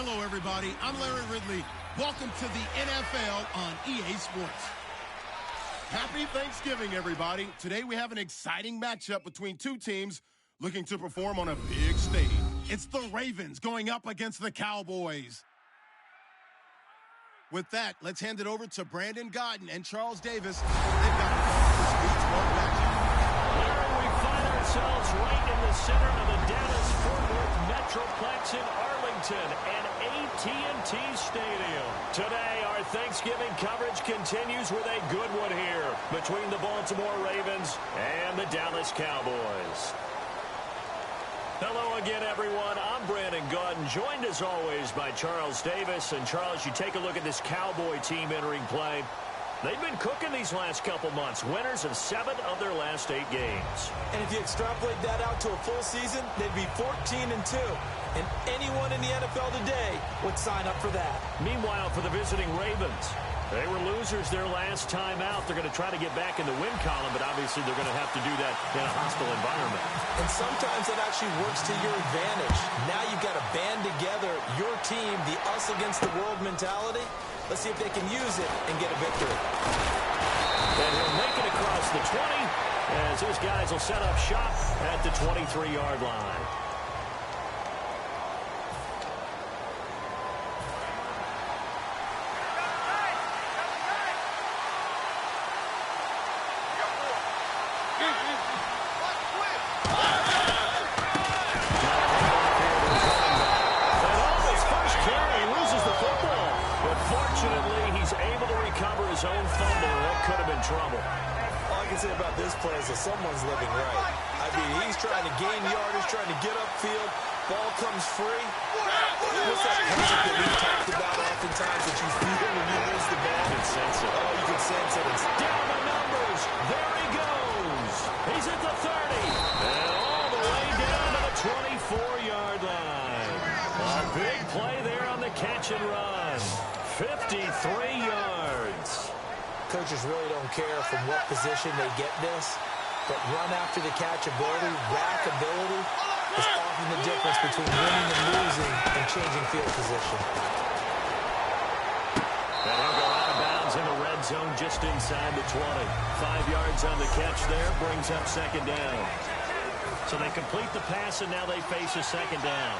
Hello, everybody. I'm Larry Ridley. Welcome to the NFL on EA Sports. Happy Thanksgiving, everybody. Today we have an exciting matchup between two teams looking to perform on a big stage. It's the Ravens going up against the Cowboys. With that, let's hand it over to Brandon Godden and Charles Davis. They've got this week's one matchup. Here we find ourselves right in the center of the Dallas-Fort Worth Metroplex in Arlington and AT&T Stadium. Today, our Thanksgiving coverage continues with a good one here between the Baltimore Ravens and the Dallas Cowboys. Hello again, everyone. I'm Brandon Godden, joined as always by Charles Davis. And Charles, you take a look at this Cowboy team entering play. They've been cooking these last couple months, winners of 7 of their last 8 games. And if you extrapolate that out to a full season, they'd be 14-2. And anyone in the NFL today would sign up for that. Meanwhile, for the visiting Ravens, they were losers their last time out. They're going to try to get back in the win column, but obviously they're going to have to do that in a hostile environment. And sometimes that actually works to your advantage. Now you've got to band together your team, the us against the world mentality. Let's see if they can use it and get a victory. And he'll make it across the 20 as his guys will set up shop at the 23-yard line. Trouble. All I can say about this play is that someone's living right. I mean, he's trying to gain yardage, trying to get upfield. Ball comes free. What's that panic that we've talked about oftentimes that you feel when you lose the ball? You can sense it. Oh, you can sense it. It's down the numbers. There he goes. He's at the 30. And all the way down to the 24-yard line. A big play there on the catch and run. 53 yards. Coaches really don't care from what position they get this, but run after the catch ability, rack ability, is often the difference between winning and losing and changing field position. And he'll go out of bounds in the red zone just inside the 20. 5 yards on the catch there, brings up second down. So they complete the pass, and now they face a second down.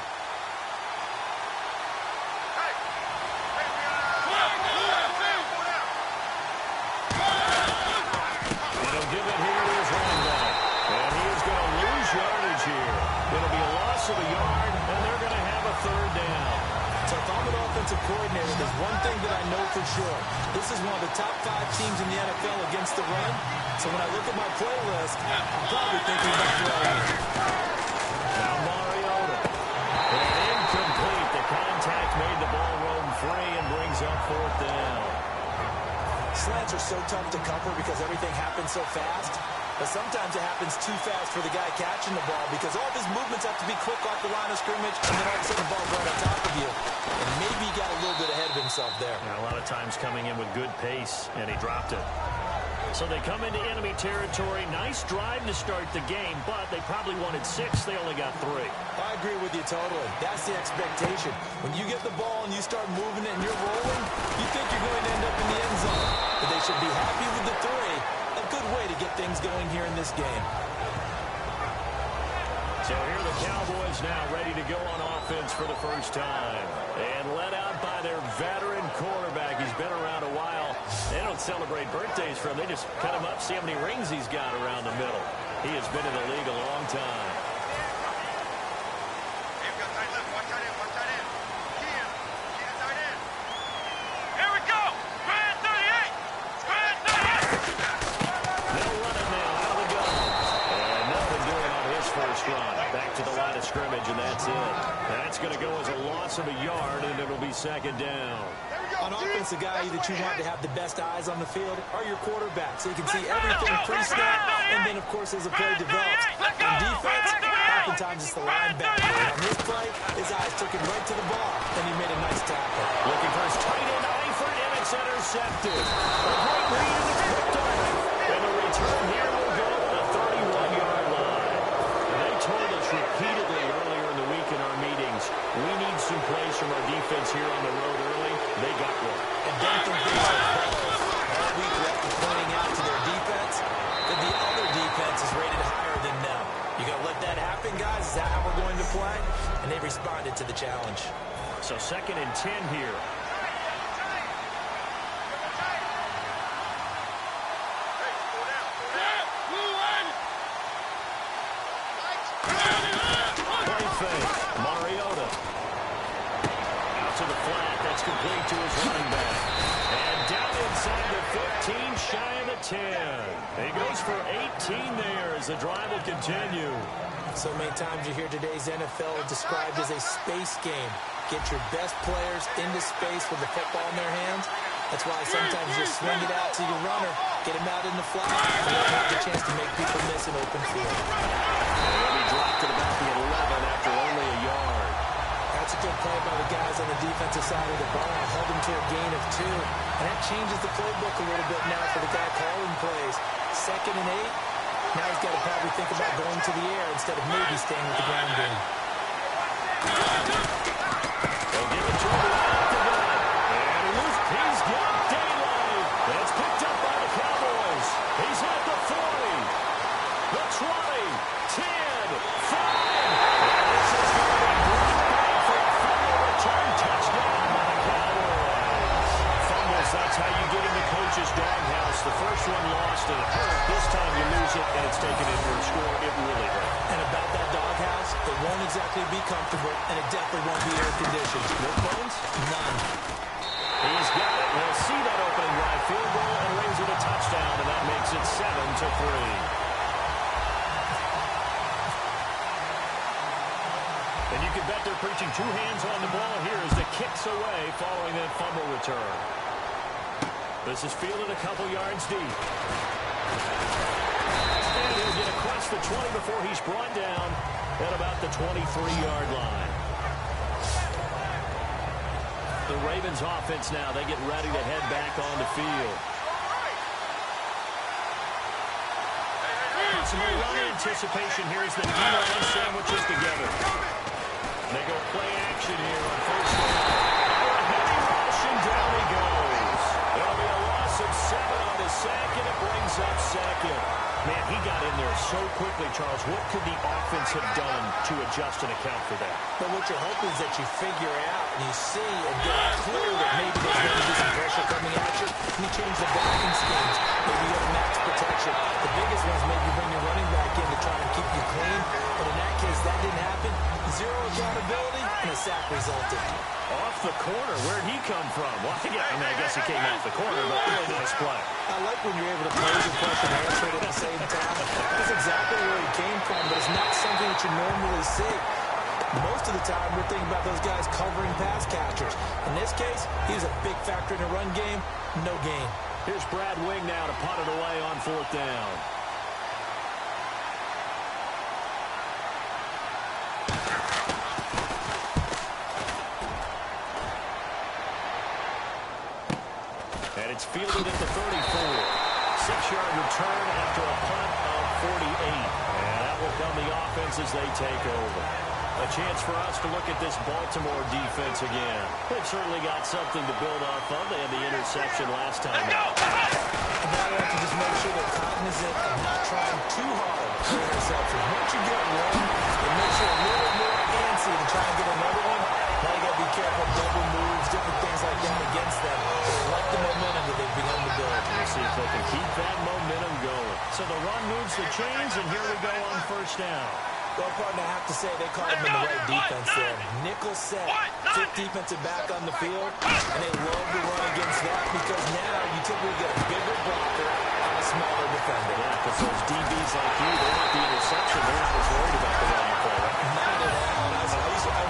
Of a yard, and they're going to have a third down. So if I'm an offensive coordinator, there's one thing that I know for sure. This is one of the top 5 teams in the NFL against the run. So when I look at my play list, I'm probably thinking about throwing. Now Mariota. And incomplete. The contact made the ball roam free and brings up fourth down. Slants are so tough to cover because everything happens so fast. But sometimes it happens too fast for the guy catching the ball because all of his movements have to be quick off the line of scrimmage, and then all of a sudden the ball's right on top of you. And maybe he got a little bit ahead of himself there. Yeah, a lot of times coming in with good pace, and he dropped it. So they come into enemy territory. Nice drive to start the game, but they probably wanted 6. They only got 3. I agree with you totally. That's the expectation. When you get the ball and you start moving it and you're rolling, you think you're going to end up in the end zone. But they should be happy with the 3. A good way to get things going here in this game. So here are the Cowboys now ready to go on offense for the first time. And led out by their veteran quarterback. He's been around a while. They don't celebrate birthdays for him. They just cut him up, see how many rings he's got around the middle. He has been in the league a long time. Back to the line of scrimmage, and that's it. That's going to go as a loss of a yard, and it'll be second down. On offense, the guy that you want to have the best eyes on the field are your quarterbacks, so you can see everything pre-snap, and then, of course, as the play develops. On defense, oftentimes it's the linebacker. And on this play, his eyes took him right to the ball, and he made a nice tackle. Looking for his tight end, Eifert, and it's intercepted. A great read in the quick dive. And the return here will go to the 31-yard line. They told us repeatedly earlier in the week in our meetings, we need some plays from our defense here on the road early. They got one. And don't think they are all week after pointing out to their defense that the other defense is rated higher than them. You got to let that happen, guys? Is that how we're going to play? And they responded to the challenge. So 2nd and 10 here. Play fake. Mariota. Out to the flat. That's complete to his running back. And down inside the 15, shy of the 10. He goes for 18 there as the drive will continue. So many times you hear today's NFL described as a space game. Get your best players into space with the football in their hands. That's why sometimes you swing it out to your runner, get him out in the flat, and you'll have the chance to make people miss an open field. He dropped at about the 11 after only a yard. That's a good play by the guys on the defensive side of the ball. Held him to a gain of 2. And that changes the playbook a little bit now for the guy calling plays. 2nd and 8. Now he's got to probably think about going to the air instead of maybe staying with the ground game. They'll give it to him right the gun. And he's got daylight. That's picked up by the Cowboys. He's at the 40, the 20, 10, 5. And this is going to be brought back for a fumble return touchdown by the Cowboys. Fumbles, that's how you get in the coach's doghouse. The first one lost and it hurt. This time you lose it and it's taken in for a score. It really hurt. And about that doghouse, it won't exactly be comfortable, and it definitely won't be air conditioned. No phones? None. He's got it. We'll see that opening drive field goal and rings it a touchdown, and that makes it 7-3. And you can bet they're preaching 2 hands on the ball here as the kick's away following that fumble return. This is fielded a couple yards deep. And he'll get across the 20 before he's brought down at about the 23-yard line. The Ravens offense now, they get ready to head back on the field. Possible run anticipation here as the D-line sandwiches together. They go play action here on first down. A heavy rush and down he goes. It'll be a loss of 7 on the sack, and it brings up 2nd. Man, he got in there so quickly, Charles. What could the offense have done to adjust and account for that? But what you're hoping is that you figure out and you see and get a clue that maybe there's going to be some pressure coming at you, and you change the blocking schemes. Maybe you have max protection. The biggest one is maybe bring your running back in to try and keep you clean. But in that case, that didn't happen. 0 accountability, and a sack resulted. Off the corner, where'd he come from? Well, I guess he came off the corner, but really nice play. I like when you're able to pose a question and answer it at the same time. That's exactly where he came from, but it's not something that you normally see. Most of the time, we're thinking about those guys covering pass catchers. In this case, he was a big factor in the run game. No gain. Here's Brad Wing now to punt it away on 4th down. And it's fielded at the 34. 6-yard return after a punt of 48. And that will come the offense as they take over. A chance for us to look at this Baltimore defense again. They've certainly got something to build off of. They had the interception last time out. And now you have to just make sure they're cognizant of not trying too hard for interception. Once you get one, it makes you a little bit more antsy to try and get another one. Now you got to be careful of double moves, different things like that against them. They like the momentum that they've begun to build. We'll see if they can keep that momentum going. So the run moves the chains, and here we go on first down. Well, partner, I have to say they caught him in the right defense there. Nickel set, 5th defensive back on the field, and they love to run against that because now you typically get a bigger blocker and a smaller defender. Yeah, because those DBs like you, they want the interception. They're not as worried about the running play. Not at all.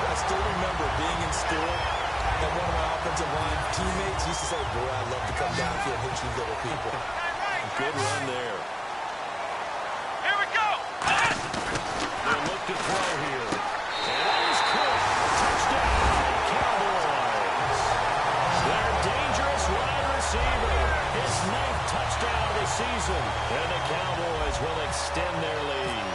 I still remember being in school, and one of my offensive line teammates used to say, boy, I'd love to come down here and hit you little people. Good run there. To throw here. And that is caught. Touchdown, Cowboys. Their dangerous wide receiver. His 9th touchdown of the season. And the Cowboys will extend their lead.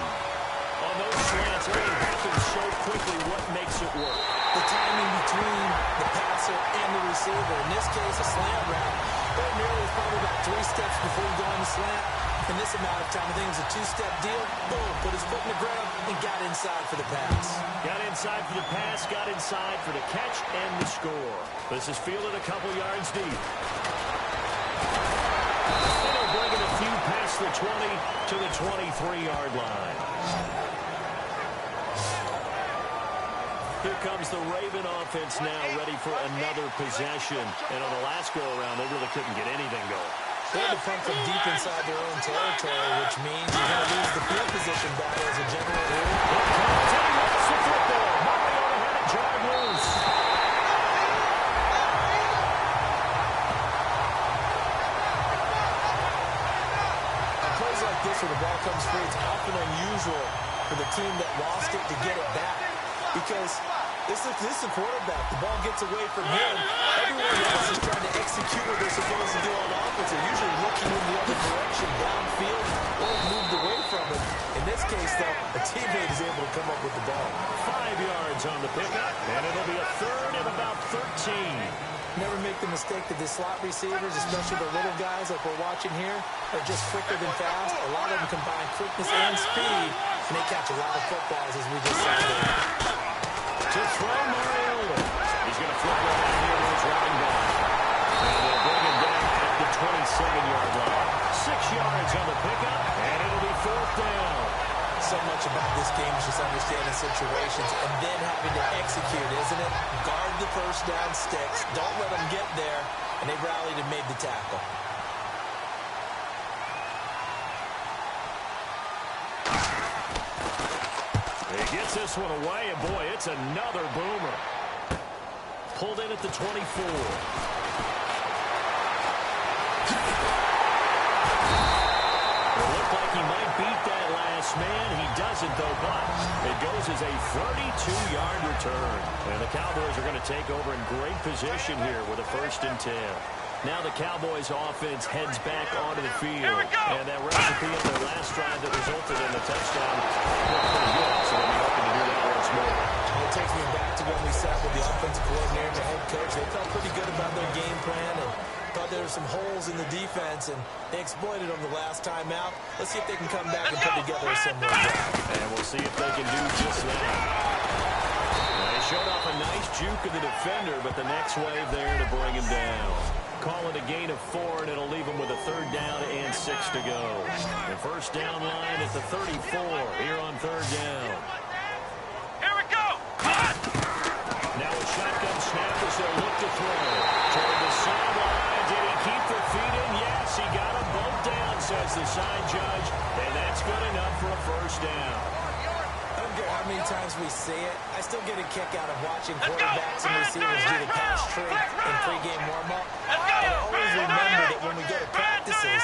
On those slants, everything happens so quickly. What makes it work? the timing between the passer and the receiver. In this case, a slant route. Ordinarily, it's probably about 3 steps before you go on the slant. In this amount of time, I think it was a 2-step deal. Boom, put his foot in the ground and got inside for the pass. Got inside for the pass, got inside for the catch and the score. This is fielded a couple yards deep. And they'll bring it a few past the 20 to the 23-yard line. Here comes the Raven offense now, ready for another possession. And on the last go-around, they really couldn't get anything going. They had to punt from deep inside their own territory, which means you're going to lose the field position battle as a general rule. He lost the football. Mariota had it dragged loose. On plays like this where the ball comes free, it's often unusual for the team that lost it to get it back. Because this is a quarterback. The ball gets away from him. Everyone else is trying to execute what they're supposed to do on offense. They're usually looking in the other direction, downfield, or moved away from it. In this case, though, a teammate is able to come up with the ball. 5 yards on the pickup, and it'll be a third and about 13. Never make the mistake that the slot receivers, especially the little guys like we're watching here, are just quicker than fast. A lot of them combine quickness and speed, and they catch a lot of footballs, as we just saw there. To throw Mariota. He's going to flip it out here to his running back. And they'll bring him down at the 27-yard line. 6 yards on the pickup, and it'll be 4th down. So much about this game is just understanding situations and then having to execute, isn't it? Guard the first down sticks. Don't let them get there. And they rallied and made the tackle. He gets this one away, and boy, it's another boomer. Pulled in at the 24. It looked like he might beat that last man. He doesn't, though, but it goes as a 32-yard return. And the Cowboys are going to take over in great position here with a 1st and 10. Now the Cowboys offense heads back onto the field. And that recipe on their last drive that resulted in the touchdown looked pretty good. So they'll be hoping to do that once more. It takes me back to when we sat with the offensive coordinator and the head coach. They felt pretty good about their game plan and thought there were some holes in the defense, and they exploited them the last time out. Let's see if they can come back and put together a similar drive. And we'll see if they can do just that. They showed off a nice juke of the defender, but the next wave there to bring him down. Call it a gain of 4, and it'll leave him with a 3rd down and 6 to go. The first down line at the 34 here on 3rd down. Here we go! Cut! Now a shotgun snap as they look to throw. Toward the sideline. Did he keep the feet in? Yes, he got them both down, says the side judge. And that's good enough for a 1st down. I don't care how many times we see it. I still get a kick out of watching quarterbacks and receivers do the pass trick in pregame warm-up. And I always remember that when we go to practices,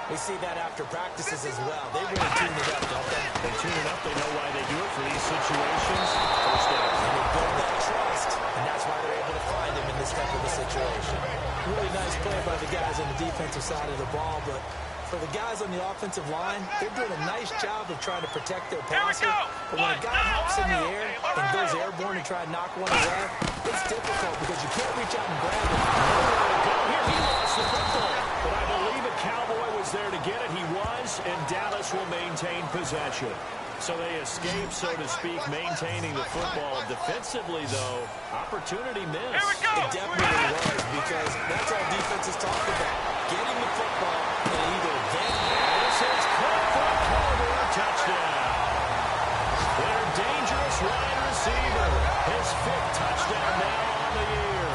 we see that after practices as well. They really tune it up, don't they? They tune it up. They know why they do it for these situations. 1st down. And they build that trust, and that's why they're able to find him in this type of a situation. Really nice play by the guys on the defensive side of the ball, but for the guys on the offensive line, they're doing a nice job of trying to protect their passer. But when a guy hops in the air and goes airborne and try to knock one away, it's difficult because you can't reach out and grab it. Here he lost the football, but I believe a Cowboy was there to get it. He was, and Dallas will maintain possession. So they escape, so to speak, maintaining the football. Defensively, though, opportunity missed. It definitely was, because that's all defenses talk about. Getting the football and either get this is caught for a Cowboy touchdown. Their dangerous wide receiver. His 5th touchdown now on the year.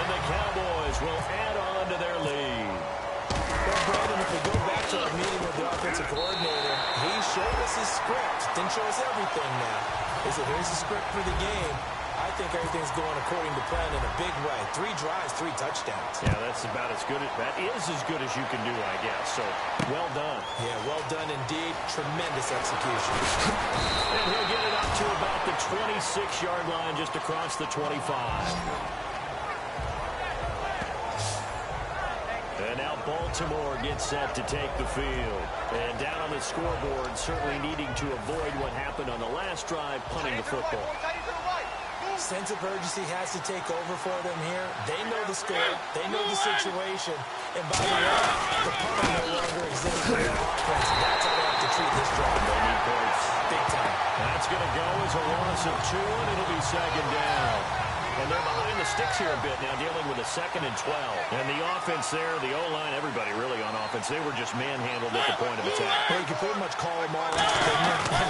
And the Cowboys will add on to their lead. Well, Brandon, if we go back to our meeting with the offensive coordinator, he showed us his script. Didn't show us everything now. He said, here's the script for the game. I think everything's going according to plan in a big way. 3 drives, 3 touchdowns. Yeah, that's about as good. That is as good as you can do, I guess. So, well done. Yeah, well done indeed. Tremendous execution. And he'll get it up to about the 26-yard line, just across the 25. And now Baltimore gets set to take the field. And down on the scoreboard, certainly needing to avoid what happened on the last drive, punting the football. sense of urgency has to take over for them here. They know the score. They know the situation. And by the way, the punter no longer exists for their offense. That's how they have to treat this drive. They need points. Big time. That's going to go as a loss of 2, and it'll be second down. And they're behind the sticks here a bit now, dealing with a 2nd and 12. And the offense there, the O-line, everybody really on offense, they were just manhandled at the point of attack. Well, you can pretty much call them all out.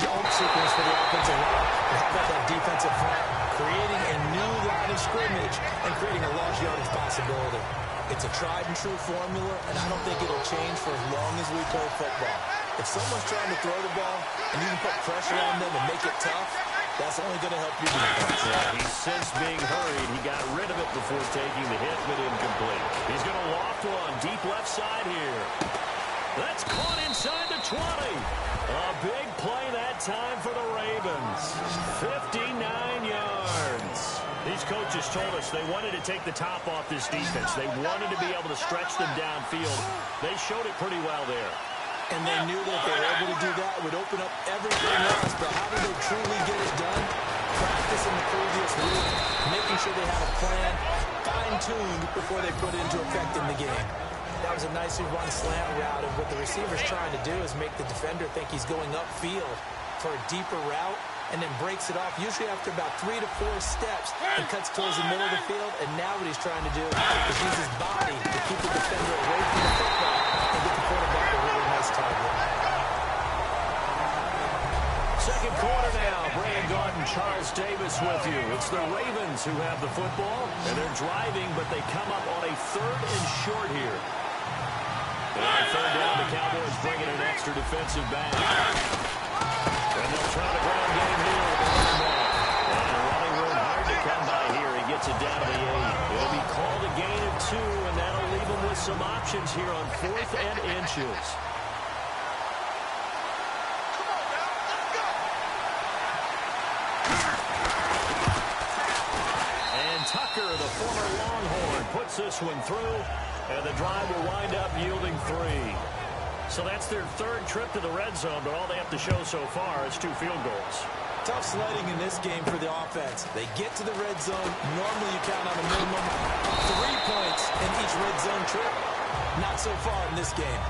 The old sequence for the offensive line. And how about that defensive front? Creating a new line of scrimmage and creating a large yardage possibility. It's a tried-and-true formula, and I don't think it'll change for as long as we play football. If someone's trying to throw the ball and you can put pressure on them and make it tough, that's only going to help you defense. Yeah, he's since being hurried. He got rid of it before taking the hit, but incomplete. He's going to loft one deep left side here. That's caught inside the 20. A big play that time for the Ravens. 59 yards. These coaches told us they wanted to take the top off this defense. They wanted to be able to stretch them downfield. They showed it pretty well there. And they knew that if they were able to do that, it would open up everything else. But how did they truly get it done? Practice in the previous week, making sure they had a plan, fine-tuned before they put it into effect in the game. That was a nicely run slant route, and what the receiver's trying to do is make the defender think he's going upfield for a deeper route, and then breaks it off, usually after about 3 to 4 steps, and cuts towards the middle of the field. And now what he's trying to do is use his body to keep the defender away from the football and get the quarterback a really nice target. Second quarter now. Brandon Gordon, Charles Davis with you. It's the Ravens who have the football, and they're driving, but they come up on a 3rd and short here. And on 3rd down, the Cowboys bringing an extra defensive back. And they'll try the ground game here. And running room hard to come by here. He gets it down to the 8. It'll be called a gain of 2, and that'll leave him with some options here on 4th and inches. And Tucker, the former Longhorn, puts this one through, and the drive will wind up yielding 3. So that's their 3rd trip to the red zone, but all they have to show so far is 2 field goals. Tough sledding in this game for the offense. They get to the red zone. Normally you count on a minimum of 3 points in each red zone trip. Not so far in this game.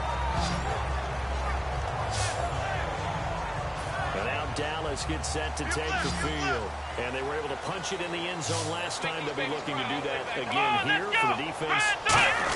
And now Dallas gets set to take the field. And they were able to punch it in the end zone last time. They'll be looking to do that again here for the defense.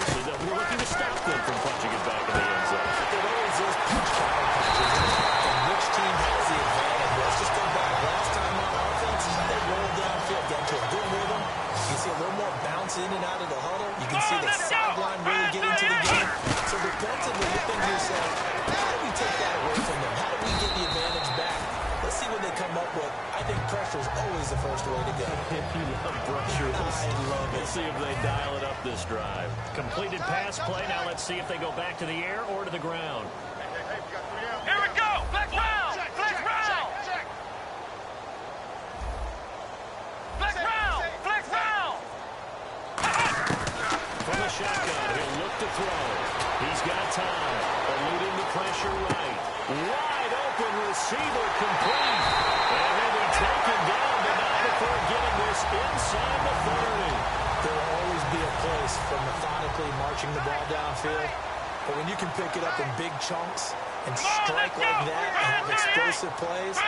So they'll be looking to stop them from punching it back in the end zone. There always is punch counter punches. And which team has the advantage? Let's just go back. Last time on offense, they rolled downfield, got to a good rhythm. You can see a little more bounce in and out of the huddle. You can see the sideline really get into the game. So defensively, you think to yourself, how do we take that away from them? How do we get the advantage back? Let's see what they come up with. I think pressure is always the first way to go. You love pressure. I love it. Let's see if they dial it up this drive. Completed pass play. Now let's see if they go back to the air or to the ground. Here we go. Flex round. Flex round. Flex round. Flex round. From the shotgun, he'll look to throw. He's got time. Eluding the pressure right. Wide open receiver complete. And he'll be taken down, but not before getting this inside the 30. There will always be a place for methodically marching the ball downfield. But when you can pick it up in big chunks and strike like that and have explosive plays,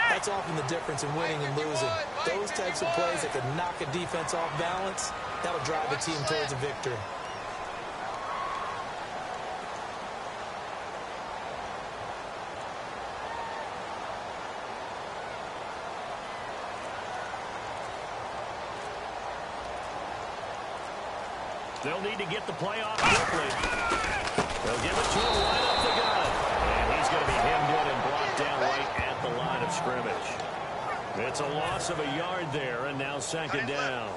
that's often the difference in winning and losing. Those types of plays that can knock a defense off balance, that'll drive a team towards a victory. They'll need to get the play off quickly. They'll give it to him right up the gut. And he's going to be hemmed in and brought down right at the line of scrimmage. It's a loss of a yard there, and now second down.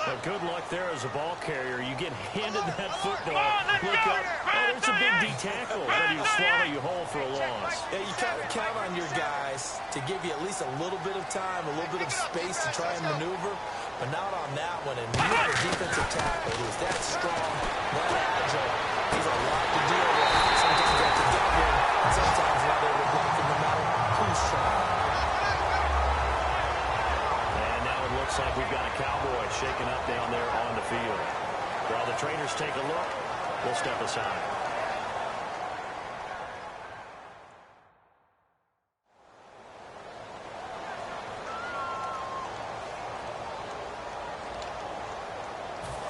But good luck there as a ball carrier. You get handed that football, look up, oh, there's a big D tackle, but you swallow you whole for a loss. Yeah, you kind of count on your guys to give you at least a little bit of time, a little bit of space to try and maneuver, but not on that one. And you have a defensive tackle who's that strong, that agile. He's a lot to deal with. Sometimes you have to get him, and sometimes not able to block him no matter who's trying. And now it looks like we While the trainers take a look, we'll step aside.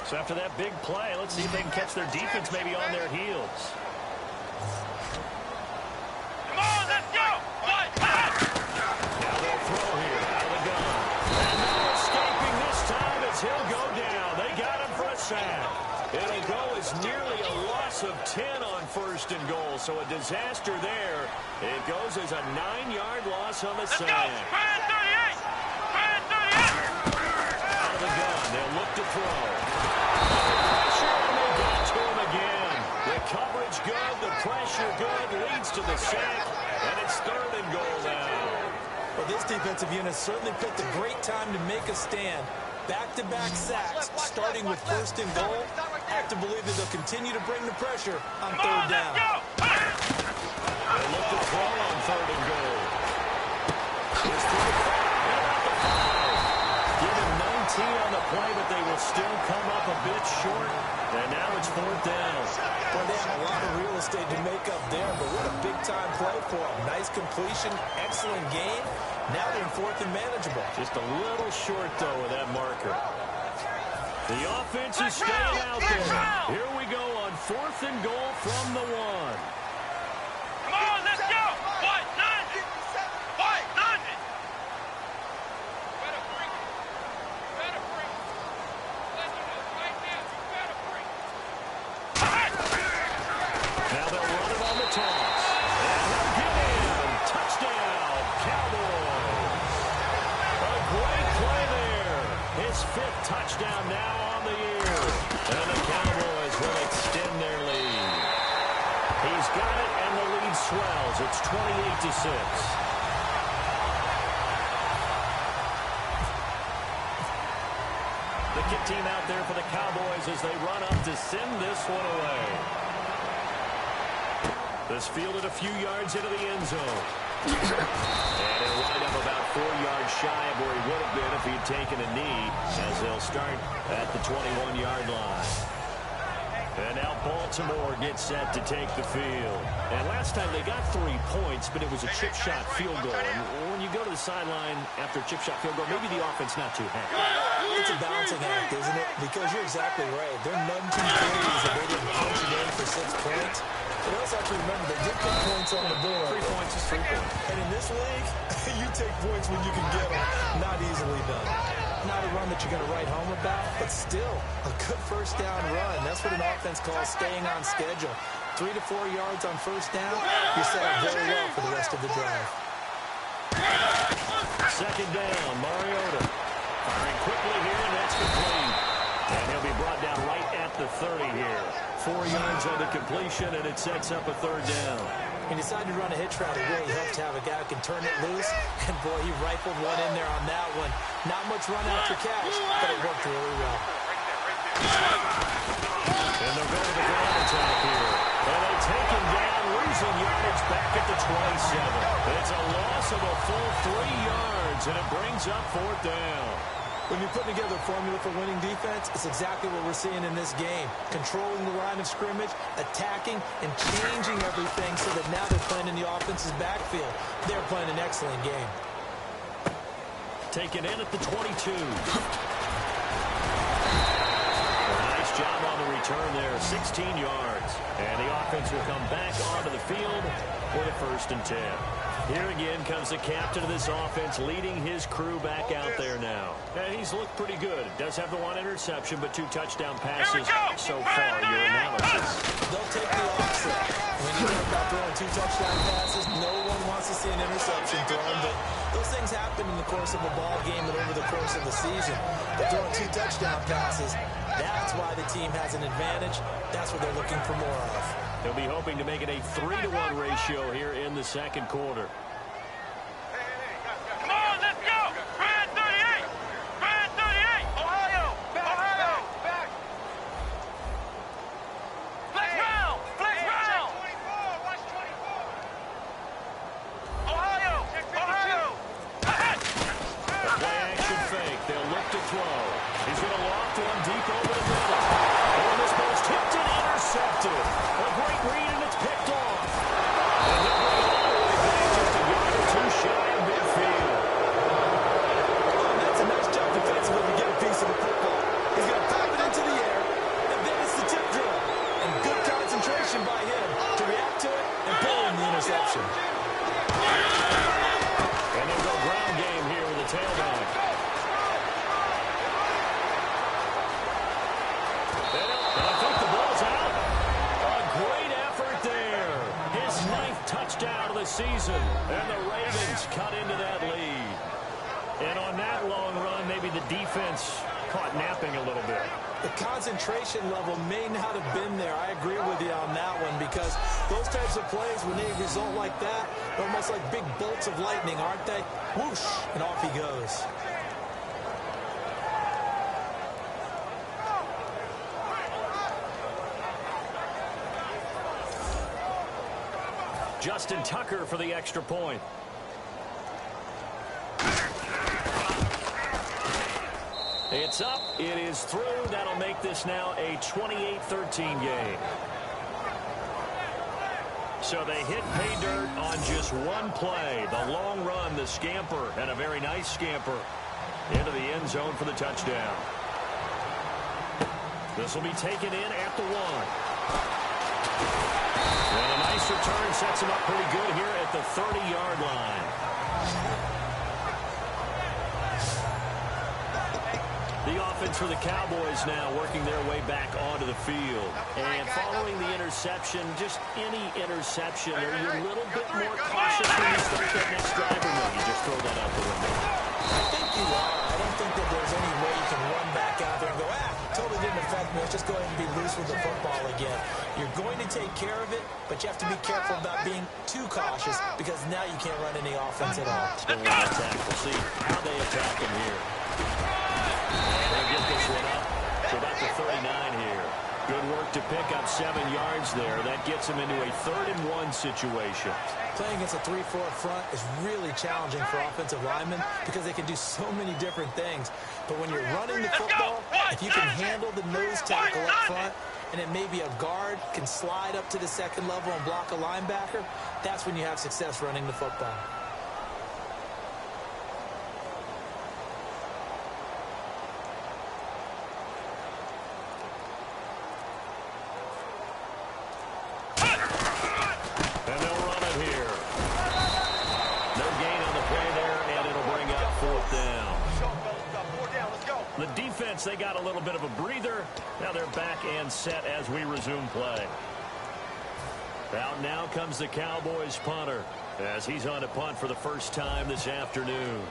So after that big play, let's see if they can catch their defense maybe on their heels. Come on, let's go! Now they'll throw here out of the gun. And no escaping this time as he'll go down. They got him for a sack. It'll go as nearly a loss of 10 on 1st and goal. So a disaster there. It goes as a 9-yard loss on the sack. Let's go! 38! Out of the gun, they'll look to throw. And they got to him again. The coverage good, the pressure good, leads to the sack, and it's 3rd and goal now. Well, this defensive unit certainly picked a great time to make a stand. Back-to-back sacks, starting with 1st and goal. I have to believe that they'll continue to bring the pressure on 3rd down. They'll look to throw on 3rd and goal. His throw about the 5. Give him 19 on the play, but they will still come up a bit short. And now it's 4th down. Well, they have a lot of real estate to make up there, but what a big-time play for them. Nice completion, excellent game. Now they're in 4th and manageable. Just a little short, though, with that marker. The offense is staying out there. Here we go on 4th and goal from the 1. Come on, let's go! White, 90! White, 90! Better bring it. Better bring it. Let you know right now, you better bring it. Now they'll run it on the toss. And he'll get in. Touchdown, Cowboys. A great play there. His 5th touchdown now on the year. And the Cowboys will extend their lead. He's got it, and the lead swells. It's 28-6. The kick team out there for the Cowboys as they run up to send this one away. This fielded a few yards into the end zone. And it'll wind up about 4 yards shy of where he would have been if he had taken a knee, as they'll start at the 21-yard line. And now Baltimore gets set to take the field. And last time they got 3 points, but it was a chip shot field goal. And when you go to the sideline after a chip shot field goal, maybe the offense not too happy. It's a balancing act, isn't it? Because you're exactly right. They're none too pleased that they didn't punch it in for 6 points. But you also have to remember, they did put points on the board. 3 points is 3 points. And in this league, you take points when you can get them. Not easily done. Not a run that you're going to write home about, but still a good 1st down run. That's what an offense calls staying on schedule. 3 to 4 yards on 1st down, you're set up very well for the rest of the drive. 2nd down, Mariota. Firing quickly here, and that's complete. And he'll be brought down right at the 30 here. 4 yards on the completion, and it sets up a 3rd down. He decided to run a hitch route. It really helps to have a guy who can turn it loose. And, boy, he rifled one in there on that one. Not much run after catch, but it worked really well. And they'll go to the ground attack here. And they take him down, losing yardage back at the 27. It's a loss of a full 3 yards, and it brings up 4th down. When you're putting together a formula for winning defense, it's exactly what we're seeing in this game. Controlling the line of scrimmage, attacking, and changing everything so that now they're playing in the offense's backfield. They're playing an excellent game. Taken in at the 22. Nice job on the return there, 16 yards. And the offense will come back onto the field for the 1st and 10. Here again comes the captain of this offense, leading his crew back out there now. And he's looked pretty good. Does have the 1 interception, but 2 touchdown passes so far. Your analysis. They'll take the offset. When you talk about throwing 2 touchdown passes, no one wants to see an interception thrown, but those things happen in the course of a ball game and over the course of the season. But throwing 2 touchdown passes, that's why the team has an advantage. That's what they're looking for more of. They'll be hoping to make it a 3-to-1 ratio here in the 2nd quarter. Come on, let's go! Brand 38! Brand 38! Ohio! Ohio! Back! Flex round! Flex round! 24! Watch 24! Ohio! Ohio! A play action fake. They'll look to throw. He's going to loft one deep over the middle. season. And the Ravens cut into that lead. And on that long run, maybe the defense caught napping a little bit. The concentration level may not have been there. I agree with you on that one, because those types of plays, when they result like that, they're almost like big bolts of lightning, aren't they? Whoosh, and off he goes. Justin Tucker for the extra point. It's up. It is through. That'll make this now a 28-13 game. So they hit pay dirt on just one play. The long run, the scamper, and a very nice scamper into the end zone for the touchdown. This will be taken in at the 1. And a nice return sets him up pretty good here at the 30-yard line. The offense for the Cowboys now working their way back onto the field. And following the interception, just any interception, are you a little bit more cautious when you start that next drive, or no? You just throw that out the window? I think you are. I don't think that there's any way you can run back out there and go, totally didn't affect me. Let's just go ahead and be loose with the football again. You're going to take care of it, but you have to be careful about being too cautious, because now you can't run any offense at all. Still on attack. We'll see how they attack him here. They'll get this one up to about the 39 here. Good work to pick up 7 yards there. That gets him into a 3rd-and-1 situation. Playing against a 3-4 front is really challenging for offensive linemen, because they can do so many different things. But when you're running the football, if you can handle the nose tackle up front, and it may be a guard can slide up to the 2nd level and block a linebacker, that's when you have success running the football. They got a little bit of a breather. Now they're back and set as we resume play. Out now comes the Cowboys punter, as he's on to punt for the first time this afternoon.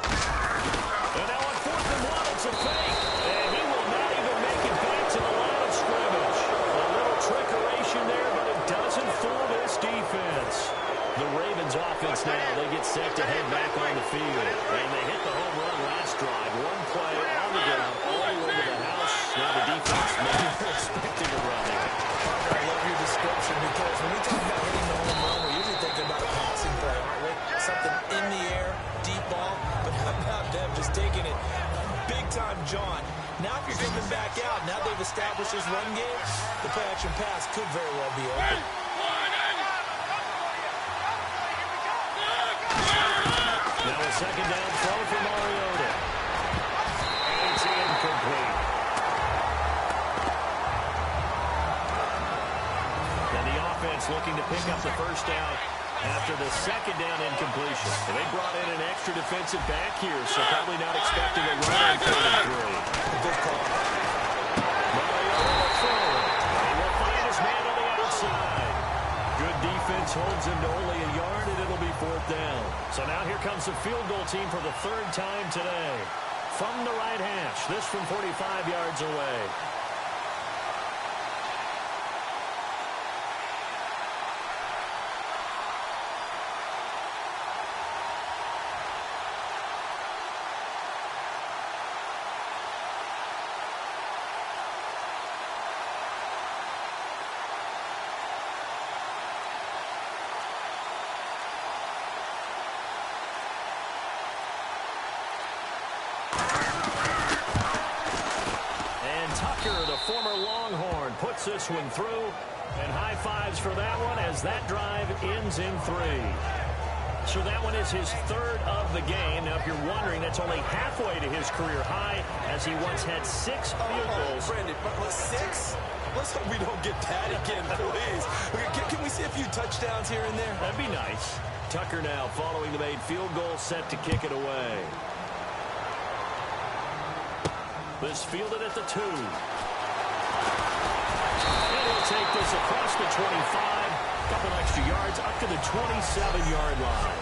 And now on 4th and 1, it's a fake. And he will not even make it back to the line of scrimmage. A little trickeration there, but it doesn't fool this defense. The Ravens offense now, they get set to head back on the field. And they hit the home run last drive. One play on the ground, all over the house. Now the defense maybe expecting a run there. I love your description, because when we talk about hitting the home run, we're usually thinking about a passing play, aren't we? Something in the air, deep ball, but how about them just taking it big-time John. Now if you're coming back out, now they've established this run game, the play-action pass could very well be open. Now a 2nd down throw for Mariota. And it's incomplete. And the offense looking to pick up the 1st down after the 2nd down incompletion. And they brought in an extra defensive back here, so probably not expecting a run on 3rd and 3. Good call. Mariota will throw. He will find his man on the outside. Good defense holds him to only a yard, and it'll be 4th down. So now here comes the field goal team for the 3rd time today. From the right hash, this from 45 yards away. Former Longhorn puts this one through, and high fives for that one as that drive ends in 3. So that one is his 3rd of the game. Now, if you're wondering, that's only halfway to his career high, as he once had 6 field goals. Brandon, 6? Let's hope we don't get that again, please. Can we see a few touchdowns here and there? That'd be nice. Tucker now following the made field goal, set to kick it away. This fielded at the 2. And he'll take this across the 25, Couple extra yards up to the 27-yard line.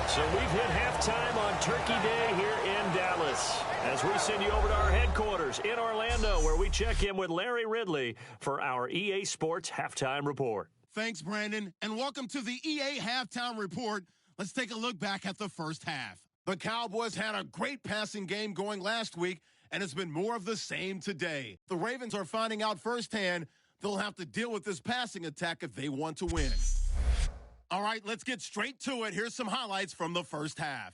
So we've hit halftime on Turkey Day here in Dallas as we send you over to our headquarters in Orlando, where we check in with Larry Ridley for our EA Sports Halftime Report. Thanks, Brandon, and welcome to the EA Halftime Report. Let's take a look back at the first half. The Cowboys had a great passing game going last week, and it's been more of the same today. The Ravens are finding out firsthand they'll have to deal with this passing attack if they want to win. All right, let's get straight to it. Here's some highlights from the first half.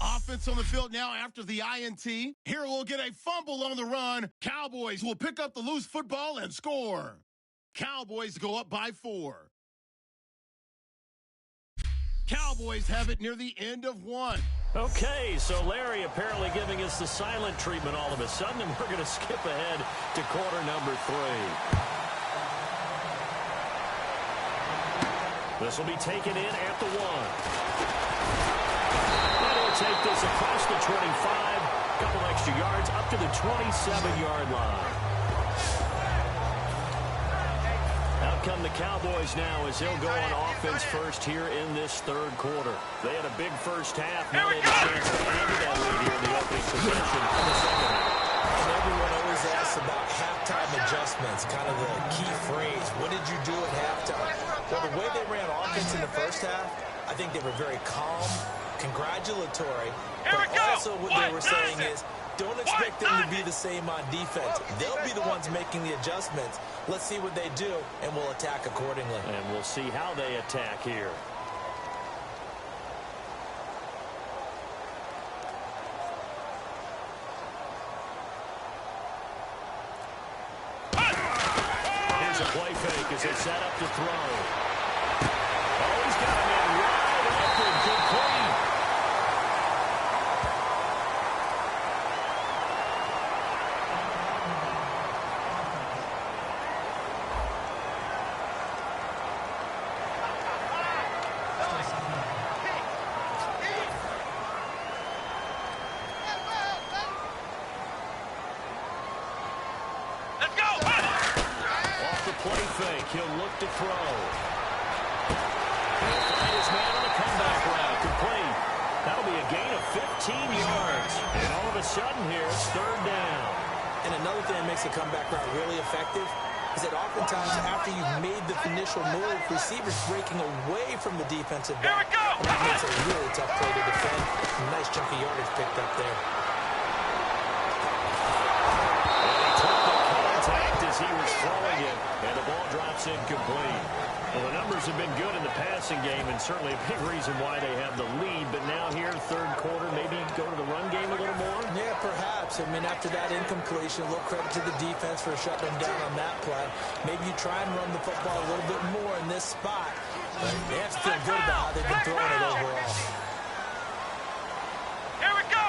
Offense on the field now after the INT. Here we'll get a fumble on the run. Cowboys will pick up the loose football and score. Cowboys go up by 4. Cowboys have it near the end of 1. Okay, so Larry apparently giving us the silent treatment all of a sudden, and we're going to skip ahead to quarter number 3. This will be taken in at the 1. That'll take this across the 25, couple extra yards up to the 27-yard line. Out come the Cowboys now as they'll go on offense first here in this third quarter. They had a big first half. Now they have a chance to add to that lead here in the opening possession in the second half. And everyone always asks about halftime adjustments, kind of the key phrase. What did you do at halftime? Well, the way they ran offense in the first half, I think they were very calm, congratulatory, but also what they were saying is, don't expect them to be the same on defense. They'll be the ones making the adjustments. Let's see what they do, and we'll attack accordingly. And we'll see how they attack here. Here's a play fake as they set up to throw. Oh, he's got a man wide open, complete. He'll look to throw. He'll find his man on the comeback route. Complete. That'll be a gain of 15 yards. And all of a sudden here, it's third down. And another thing that makes a comeback route really effective is that oftentimes after you've made the initial move, receivers breaking away from the defensive back. And that makes a really tough play to defend. Nice chunk of yardage picked up there. As he was throwing it, and the ball drops incomplete. Well, the numbers have been good in the passing game, and certainly a big reason why they have the lead. But now here, third quarter, maybe go to the run game a little more? Yeah, perhaps. I mean, after that incompletion, a little credit to the defense for shutting them down on that play. Maybe you try and run the football a little bit more in this spot. But they have to feel good about how they've been throwing it overall. Here we go!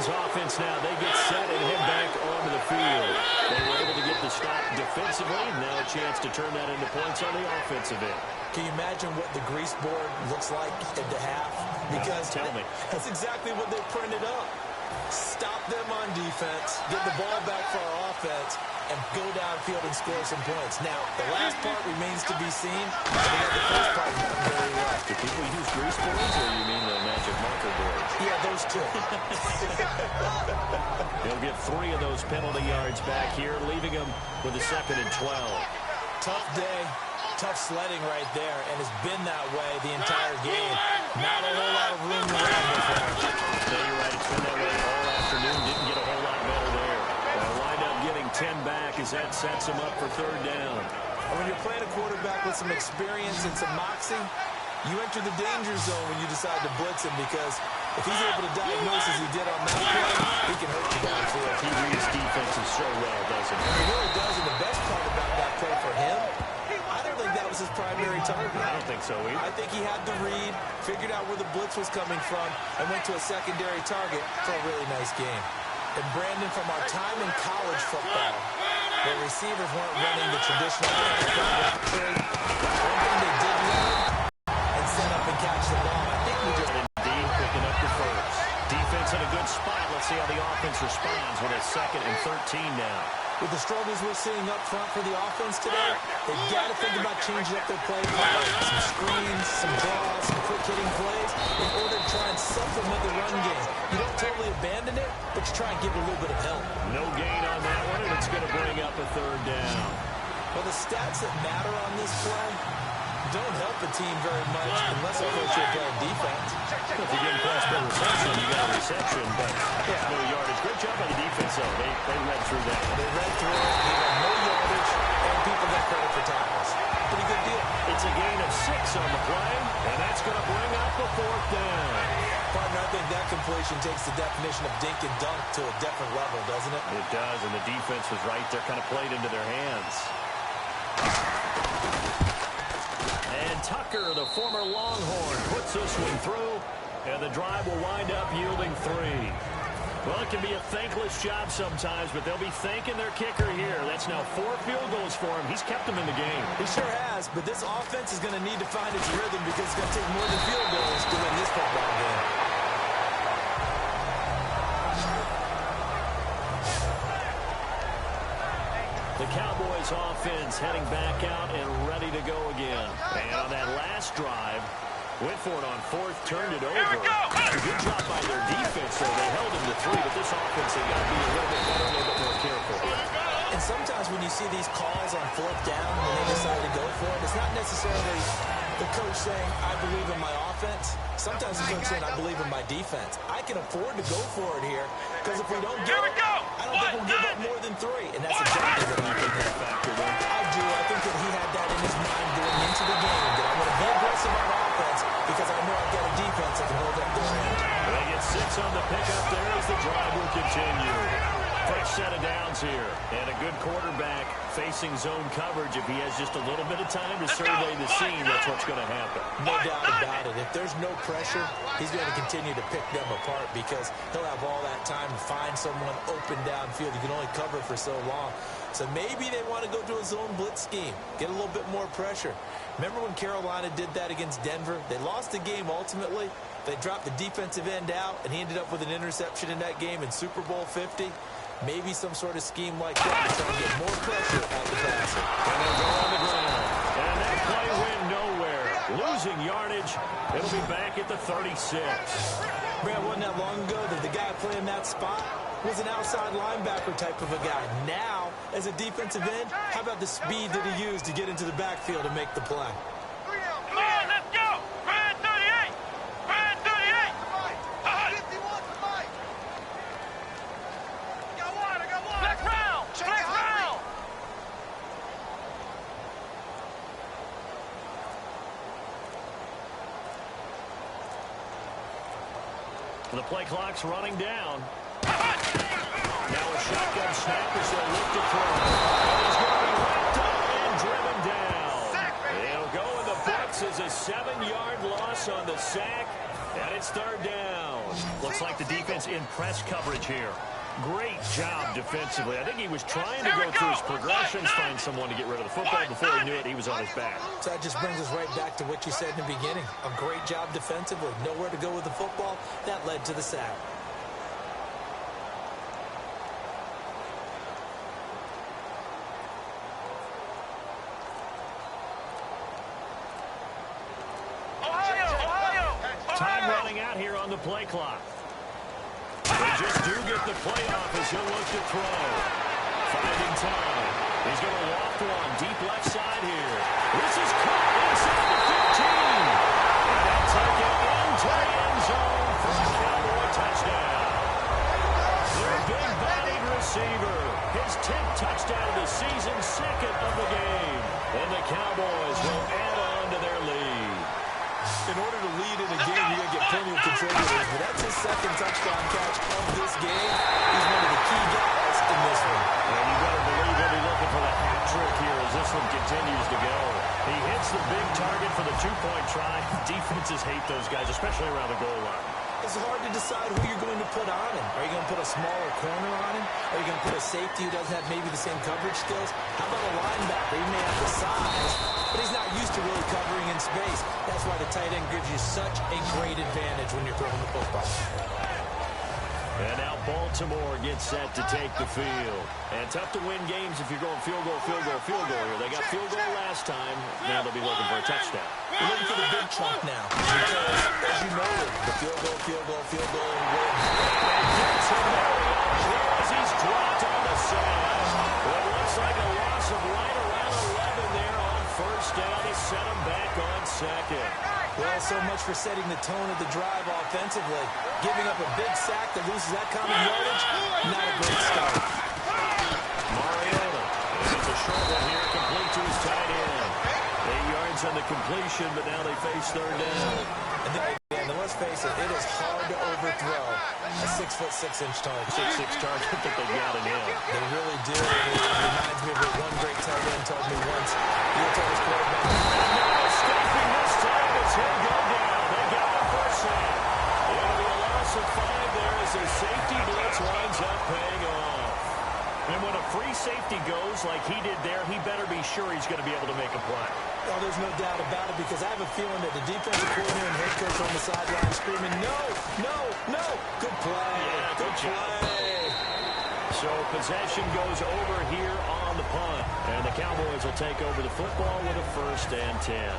Offense now, they get set and head back onto the field. They were able to get the stop defensively. Now a chance to turn that into points on the offensive end. Can you imagine what the grease board looks like at the half? Because tell me. That's exactly what they printed up. Stop them on defense, get the ball back for our offense, and go downfield and score some points. Now, the last part remains to be seen. But they got the first part very well. Do people use grease boards, or you mean the magic marker boards? Yeah, those two. He'll get 3 of those penalty yards back here, leaving him with a 2nd and 12. Tough day, tough sledding right there, and it's been that way the entire game. Not a whole lot of room to run for him. No, you're right. It's been that way all afternoon. Didn't get a whole lot better there. They'll wind up getting 10 back as that sets him up for third down. And when you're playing a quarterback with some experience and some moxie, you enter the danger zone when you decide to blitz him, because if he's able to diagnose as he did on that play, he can hurt you downfield. He reads defenses so well, doesn't he? He really does, and the best part about that play for him, I don't think that was his primary target. I don't think so either. I think he had the read, figured out where the blitz was coming from, and went to a secondary target for a really nice game. And Brandon, from our time in college football, where receivers weren't running the traditional NFL route tree, one thing they did learn and set up and catch the ball. I think we just Indeed, picking up the first. Defense in a good spot. Let's see how the offense responds with a 2nd and 13 now. With the struggles we're seeing up front for the offense today, they've got to think about changing up their play call. Some screens, some draws, some quick-hitting plays in order to try and supplement the run game. You don't totally abandon it, but you try and give it a little bit of help. No gain on that one, and it's going to bring up a 3rd down. Well, the stats that matter on this play don't help a team very much unless, of course, you're playing defense. If you're getting pressed by reception, you got a reception, but no yardage. Great job by the defense, though. They read through that. They read through it. They got no yardage, and people got credit for tackles. Pretty good deal. It's a gain of 6 on the play, and that's going to bring up a 4th down. Partner, I think that completion takes the definition of dink and dunk to a different level, doesn't it? It does, and the defense was right there, kind of played into their hands. And Tucker, the former Longhorn, puts this one through, and the drive will wind up yielding 3. Well, it can be a thankless job sometimes, but they'll be thanking their kicker here. That's now 4 field goals for him. He's kept them in the game. He sure has, but this offense is going to need to find its rhythm because it's going to take more than field goals to win this football game. The Cowboys offense heading back out and ready to go again. And on that last drive, went for it on 4th, turned it over. Good job by their defense, though. They held him to 3, but this offense, they got to be a little bit better, a little bit more careful. And sometimes when you see these calls on 4th down when they decide to go for it, it's not necessarily the coach saying, I believe in my offense. Sometimes the coach saying, I believe in my defense. I can afford to go for it here because if we don't get it, I don't think we'll give up more than 3. And that's exactly what I think that factored in. I do. I think that he had that in his mind going into the game, that I'm going to be aggressive on offense because I know I've got a defense that can hold up the end. They get 6 on the pickup there as the drive will continue. Fresh set of downs here, and a good quarterback facing zone coverage. If he has just a little bit of time to survey the scene, that's what's going to happen. No doubt about it. If there's no pressure, he's going to continue to pick them apart because he'll have all that time to find someone open downfield. You can only cover for so long. So maybe they want to go to a zone blitz scheme, get a little bit more pressure. Remember when Carolina did that against Denver? They lost the game ultimately. They dropped the defensive end out, and he ended up with an interception in that game in Super Bowl 50. Maybe some sort of scheme like that to try and get more pressure at the passer. And they'll go on the ground. And that play went nowhere. Losing yardage. It'll be back at the 36. Brad, wasn't that long ago that the guy playing that spot was an outside linebacker type of a guy. Now, as a defensive end, how about the speed that he used to get into the backfield and make the play? Come on, let's go! Brad 38! Brad 38! 51 to Mike! I got one! Flex round! Flex round! The play clock's running down. Now a shotgun snap as they'll look to throw. And he's going to be wrapped up and driven down. It'll go in the books as a 7-yard loss on the sack. And it's 3rd down. Looks like the defense in press coverage here. Great job defensively. I think he was trying to go through his progressions, find someone to get rid of the football. Before he knew it, he was on his back. So that just brings us right back to what you said in the beginning. A great job defensively. Nowhere to go with the football. That led to the sack. Time running out here on the play clock. They just do get the play off as he'll look to throw. Finding time. He's going to loft one deep left side here. This is caught inside the 15. And they'll take it into the end zone for a Cowboy touchdown. Their big-bodied receiver. His 10th touchdown of the season, 2nd of the game. And the Cowboys will add on to their lead. In order to lead in a game, you got to get plenty of contributors. But that's his 2nd touchdown catch of this game. He's one of the key guys in this one. And you better believe he'll be looking for the hat trick here as this one continues to go. He hits the big target for the 2-point try. Defenses hate those guys, especially around the goal line. It's hard to decide who you're going to put on him. Are you going to put a smaller corner on him? Are you going to put a safety who doesn't have maybe the same coverage skills? How about a linebacker? He may have the size, but he's not used to really covering in space. That's why the tight end gives you such a great advantage when you're throwing the football. And now Baltimore gets set to take the field. And tough to win games if you're going field goal, field goal, field goal here. They got field goal last time. Now they'll be looking for a touchdown. We're looking for the big chunk now. Because, as you noted, the field goal, and win. And gets him there as he's dropped on the side. Well, it looks like a loss of right around 11 there on first down to set him back on second. Well, so much for setting the tone of the drive offensively. Giving up a big sack that loses that kind of yardage, not a great start. Mariota. It's a short one here, complete to his tight end. 8 yards on the completion, but now they face third down. And let's face it, it is hard to overthrow a 6'6" target. 6'6" target that they got in him. They really do. It reminds me of what one great tight end told me once. He would tell his quarterback, Stopping this time as he'll go down. They got the first sack. It'll be a loss of 5 there as their safety blitz winds up paying off. And when a free safety goes like he did there, he better be sure he's going to be able to make a play. Oh, there's no doubt about it, because I have a feeling that the defensive coordinator and head coach on the sideline screaming, no, no, no. Good play. Yeah, good play. So possession goes over here on the punt. And the Cowboys will take over the football with a 1st and 10.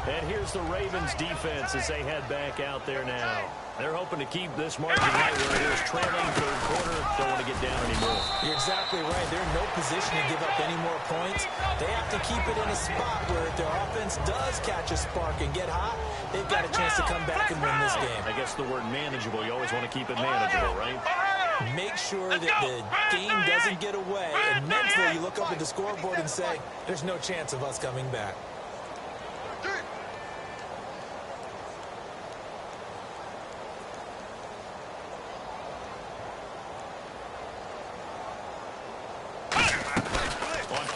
And here's the Ravens defense as they head back out there now. They're hoping to keep this margin right where it is, trailing third quarter. Don't want to get down anymore. You're exactly right. They're in no position to give up any more points. They have to keep it in a spot where if their offense does catch a spark and get hot, they've got a chance to come back and win this game. I guess the word manageable, you always want to keep it manageable, right? Make sure that the game doesn't get away, and mentally you look up at the scoreboard and say, there's no chance of us coming back.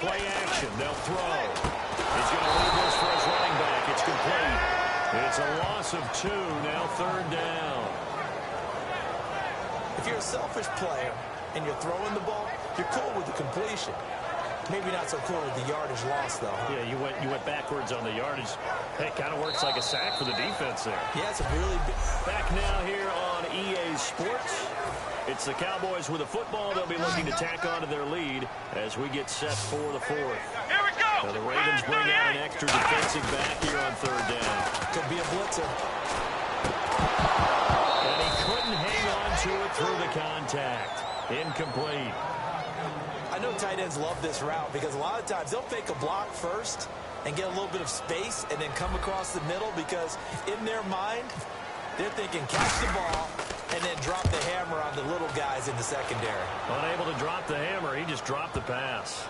Play action, they'll throw. He's going to leave this for his running back. It's complete. It's a loss of 2, now 3rd down. If you're a selfish player and you're throwing the ball, you're cool with the completion. Maybe not so cool with the yardage loss, though. Yeah, you went backwards on the yardage. Hey, it kind of works like a sack for the defense there. Yeah, it's a really big... Back now here on EA Sports. It's the Cowboys with a football. They'll be looking to tack onto their lead as we get set for the 4th. Here we go. Now the Ravens bring out an extra defensive back here on 3rd down. Could be a blitzer. And he couldn't hang on to it through the contact. Incomplete. I know tight ends love this route because a lot of times they'll fake a block first and get a little bit of space and then come across the middle, because in their mind, they're thinking catch the ball and then drop the hammer on the little guys in the secondary. Unable to drop the hammer, he just dropped the pass.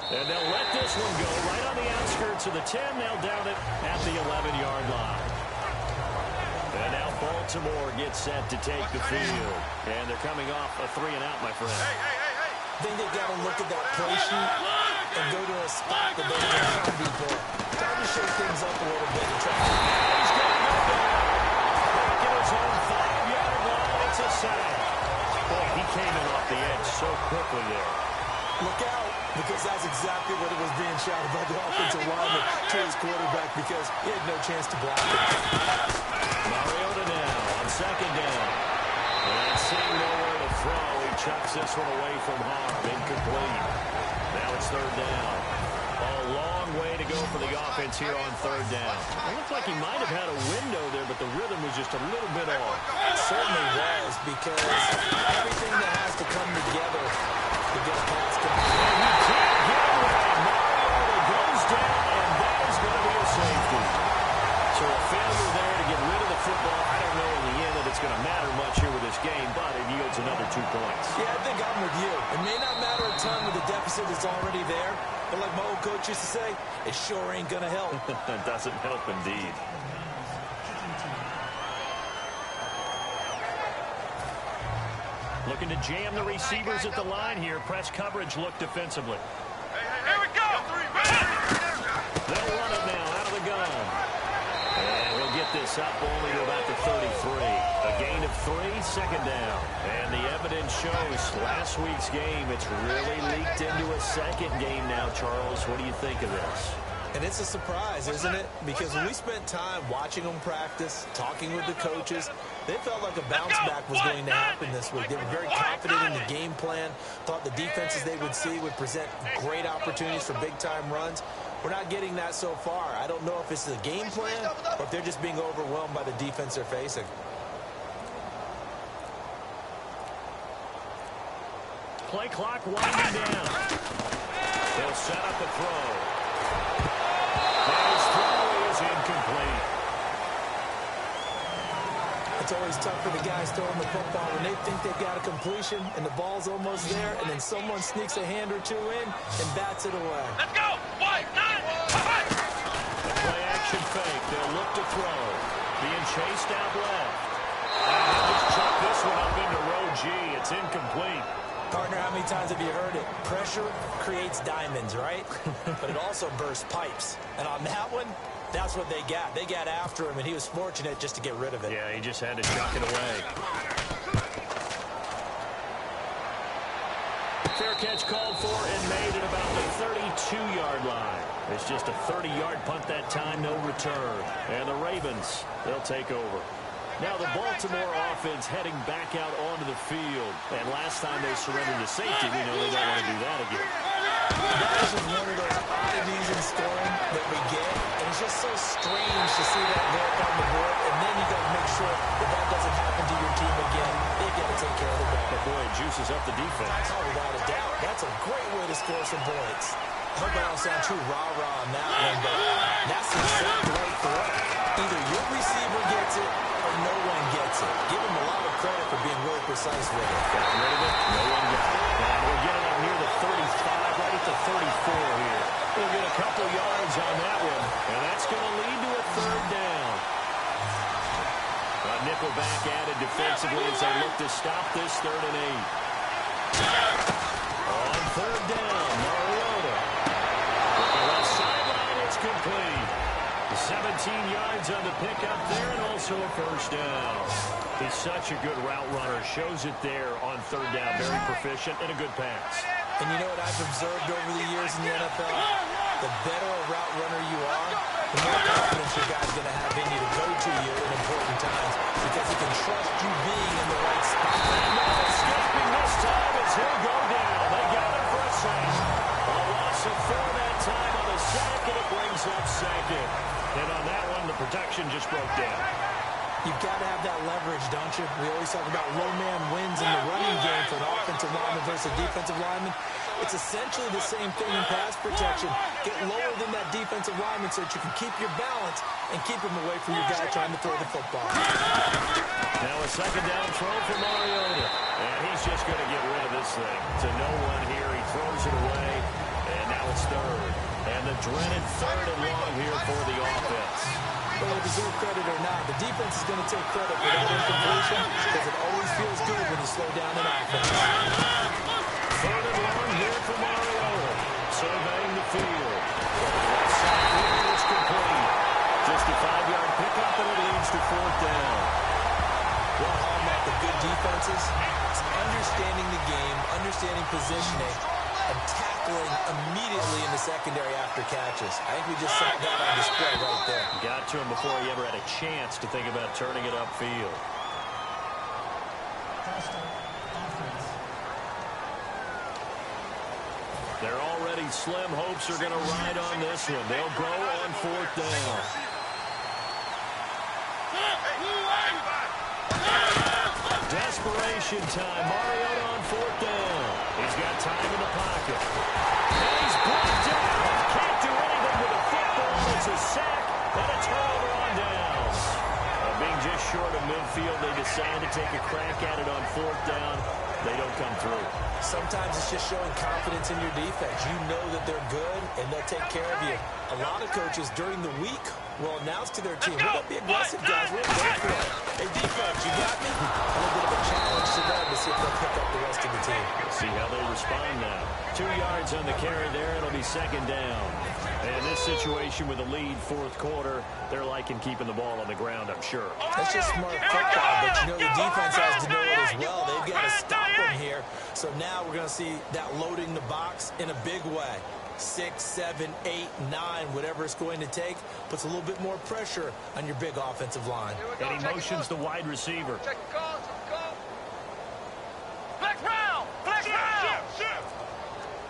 And they'll let this one go right on the outskirts of the 10. They'll down it at the 11-yard line. And now Baltimore gets set to take the field. And they're coming off a 3-and-out, my friend. I think they've got to look at that play sheet and go to a spot that they've been trying before. Time to shake things up a little bit and try to... He's going to go down. Back at his own 5-yard line. It's a sack. Boy, he came in off the edge so quickly there. Look out, because that's exactly what it was being shouted by the offensive lineman to his quarterback, because he had no chance to block it. Mariota now on 2nd down. And seeing nowhere to throw, he chucks this one away from harm. Incomplete. Now it's 3rd down. A long way to go for the offense here on 3rd down. It looked like he might have had a window there, but the rhythm was just a little bit off. It certainly was, because everything that has to come together to get a pass complete. And he can't get away. Mariota goes down, and that is going to be a safety. So a failure there to get rid of the football. I don't know in the end that it's going to matter much here with this game, but it yields another 2 points. Yeah, I think I'm with you. It may not matter a ton with the deficit that's already there, but like my old coach used to say, it sure ain't going to help. It doesn't help indeed. Looking to jam the receivers at the line here. Press coverage look defensively. Here we go. They'll run it now out of the gun. And we'll get this up only to about the 33. A gain gain of 3, second down. And the evidence shows last week's game, it's really leaked into a second game now, Charles. What do you think of this? And it's a surprise, isn't it? Because when we spent time watching them practice, talking with the coaches, they felt like a bounce back was going to happen this week. They were very confident in the game plan, thought the defenses they would see would present great opportunities for big-time runs. We're not getting that so far. I don't know if it's the game plan or if they're just being overwhelmed by the defense they're facing. Play clock winding down. They'll set up a throw. His throw is incomplete. It's always tough for the guys throwing the football when they think they've got a completion and the ball's almost there, and then someone sneaks a hand or two in and bats it away. Let's go! White, 9, The play action fake. They'll look to throw. Being chased out left. And they'll just chuck this one up into row G. It's incomplete. Partner, how many times have you heard it? Pressure creates diamonds, right? But it also bursts pipes. And on that one, that's what they got. They got after him, and he was fortunate just to get rid of it. Yeah, he just had to chuck it away. Fair catch called for and made at about the 32-yard line. It's just a 30-yard punt that time, no return. And the Ravens, they'll take over. Now the Baltimore offense heading back out onto the field. And last time they surrendered to safety, we know they don't want to do that again. That is just one of those oddities in scoring that we get. And it's just so strange to see that go up on the board. And then you got to make sure that that doesn't happen to your team again. They've got to take care of the ball. But boy, it juices up the defense. Oh, without a doubt. That's a great way to score some points. I hope I don't sound too rah-rah on that one, but that's the exact right throw. Either your receiver gets it or no one gets it. Give him a lot of credit for being really precise with it. Got rid of it. No one got it. And we're getting up near the 35, right at the 34 here. We'll get a couple yards on that one, and that's going to lead to a third down. A nickel back added defensively as they look to stop this 3rd and 8. On 3rd down, Mariota. Looking left sideline, it's complete. 17 yards on the pickup there, and also a first down. He's such a good route runner. Shows it there on 3rd down. Very proficient and a good pass. And you know what I've observed over the years in the NFL? The better a route runner you are, the more confidence your guy's going to have in you to go to you in important times because he can trust you being in the right spot. No escaping this time as he'll go down. They got him for a sack. A loss of 4 that time on the sack, and it brings up 2nd. And on that one, the protection just broke down. You've got to have that leverage, don't you? We always talk about low man wins in the running game for an offensive lineman versus a defensive lineman. It's essentially the same thing in pass protection. Get lower than that defensive lineman so that you can keep your balance and keep him away from your guy trying to throw the football. Now a 2nd down throw for Mariota. And he's just going to get rid of this thing. To no one here. He throws it away. And now it's 3rd. And the dreaded 3rd and long here for the offense. Whether they deserve credit or not, the defense is going to take credit for that incompletion because it always feels good when you slow down an offense. 3rd and long here for Mariota. Surveying the field. Left side here, it's complete. Just a 5-yard pickup, and it leads to 4th down. One hallmark of good defenses is understanding the game, understanding positioning, and tackling immediately in the secondary after catches. I think we just saw that on display right there. Got to him before he ever had a chance to think about turning it upfield. Their already slim hopes are going to ride on this one. They'll go on 4th down. Desperation time. Mariota on 4th down. He's got time in the pocket. And he's brought down. Can't do anything with the football. It's a sack and a turnover on downs. Being just short of midfield, they decide to take a crack at it on 4th down. They don't come through. Sometimes it's just showing confidence in your defense. You know that they're good, and they'll take care of you. A lot of coaches during the week will announce to their team, we're going to be aggressive, guys. We're going to go for it. Hey, defense, you got me? A little bit of a challenge to them to see if they'll pick up the rest of the team. We'll see how they respond now. 2 yards on the carry there. It'll be 2nd down. And this situation with a lead fourth quarter, they're liking keeping the ball on the ground, I'm sure. That's just smart football, but you know the defense has to know it as well. They've got to stop them here. So now we're going to see that loading the box in a big way. 6, 7, 8, 9, whatever it's going to take, puts a little bit more pressure on your big offensive line. And he motions the wide receiver. Check the call, flex round! Flex round!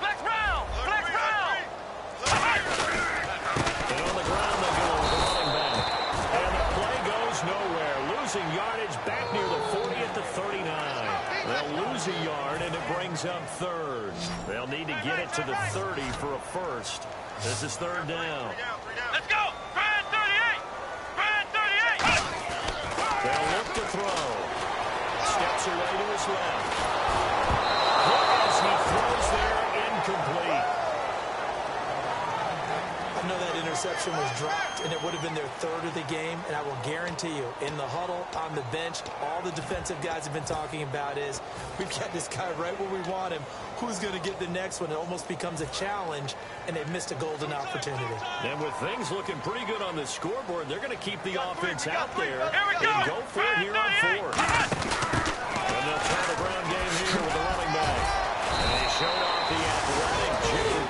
Flex round! Flex round! And on the ground they go with the running back. And the play goes nowhere. Losing yardage back near the 40 at the 39. They'll lose a yard, and it brings up third. They'll need to get it to the 30 for a first. This is third down. Let's go! Brad 38! Brad 38! They'll look to throw. Steps away to his left. As he throws there, incomplete. I know that interception was dropped, and it would have been their third of the game, and I will guarantee you, in the huddle, on the bench, all the defensive guys have been talking about is, we've got this guy right where we want him. Who's going to get the next one? It almost becomes a challenge, and they've missed a golden opportunity. And with things looking pretty good on the scoreboard, they're going to keep the offense out there and go for it here on fourth. And they'll try the ground game here with the running back. And they showed off the athletic juke.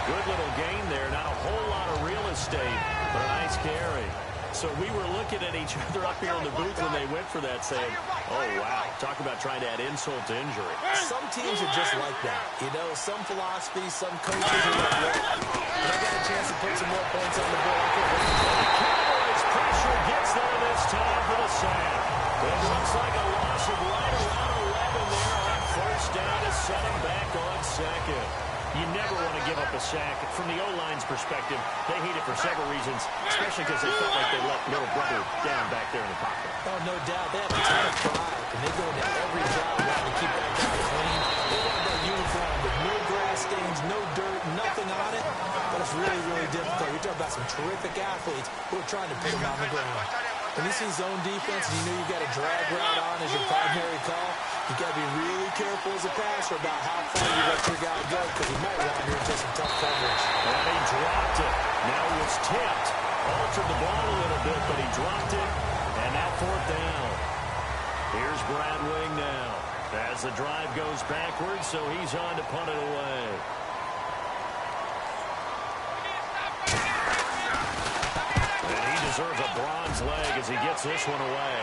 Good little gain there. Not a whole lot of real estate, but a nice carry. So we were looking at each other up here in the booth when they went for that, saying, oh, wow, talk about trying to add insult to injury. Some teams are just like that. You know, some philosophies, some coaches are like that. And I got a chance to put some more points on the board. The Cowboys pressure gets there this time for the sack. It looks like a loss of right around 11 there on first down to set him back on second. You never want to give up a sack. From the O-line's perspective, they hate it for several reasons, especially because they felt like they let little brother down back there in the pocket. Oh, no doubt. They have a ton of pride, and they go into every job wanting to keep that guy clean. They want that uniform with no grass stains, no dirt, nothing on it. But it's really, really difficult. You're talking about some terrific athletes who are trying to put him on the ground. When you see zone defense and you know you got a drag route on as your primary call, you got to be really careful as a passer about how far you let your guy go, because he might wander into some tough coverage. And he dropped it. Now he was tipped. Altered the ball a little bit, but he dropped it. And now fourth down. Here's Brad Wing now. As the drive goes backwards, so he's on to punt it away. And he deserves a bronze leg as he gets this one away.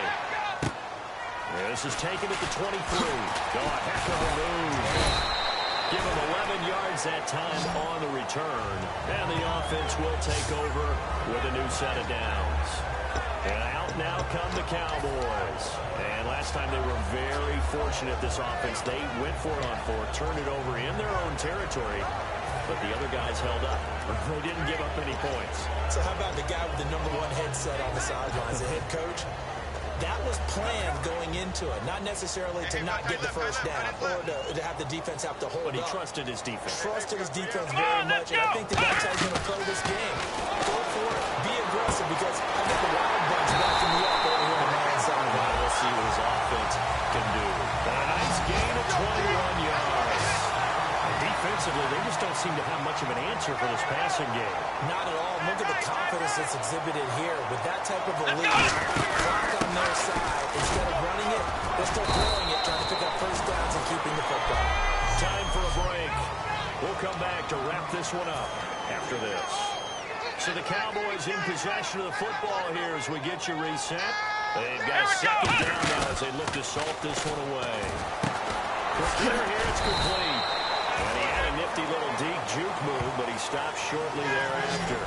This is taken at the 23. Go a heck of a move. Give him 11 yards that time on the return. And the offense will take over with a new set of downs. And out now come the Cowboys. And last time they were very fortunate, this offense. They went for it on fourth, turned it over in their own territory. But the other guys held up. They didn't give up any points. So how about the guy with the #1 headset on the sidelines, the head coach? That was planned going into it, not necessarily to not get the first down or to have the defense have to hold But he up. trusted his defense. Trusted his defense very much, and I think that's how he's going to play this game. Go for it, be aggressive, because I got the wild bunch backing me up over here on the man's side. Now we'll see what his offense can do. And a nice gain of 21 yards. And defensively, they just don't seem to have much of an answer for this passing game. Not at all. Look at the confidence that's exhibited here. With that type of a lead, clock on their side, instead of running it, they're still throwing it, trying to pick up first downs and keeping the football. Time for a break. We'll come back to wrap this one up after this. So the Cowboys in possession of the football here as we get you reset. They've got a second down now as they look to salt this one away. Quick hitter here, it's complete. And he had a nifty little deep juke move, but he stopped shortly thereafter.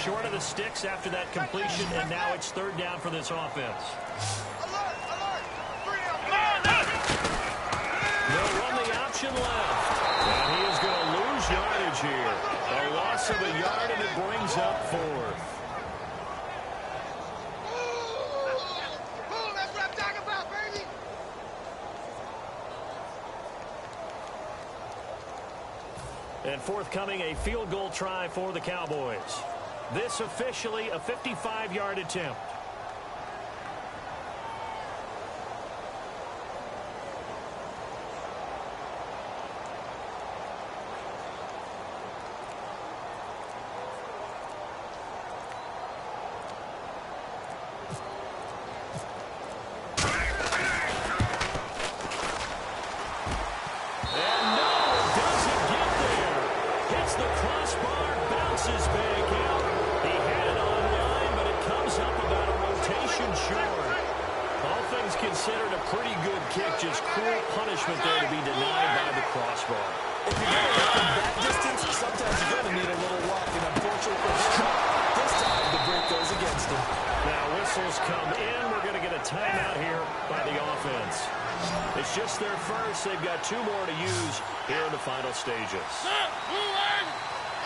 Short of the sticks after that completion, and now it's third down for this offense. They'll run the option left. And he is going to lose yardage here. A loss of a yard, and it brings up fourth. That's what I'm talking about, baby! And forthcoming, a field goal try for the Cowboys. This officially a 55-yard attempt. things considered, a pretty good kick. Just cruel punishment there to be denied by the crossbar. If you're going to hit from that distance, sometimes you're going to need a little luck. And unfortunately for him, this time the break goes against him. Now whistles come in. We're going to get a timeout here by the offense. It's just their first. They've got 2 more to use here in the final stages.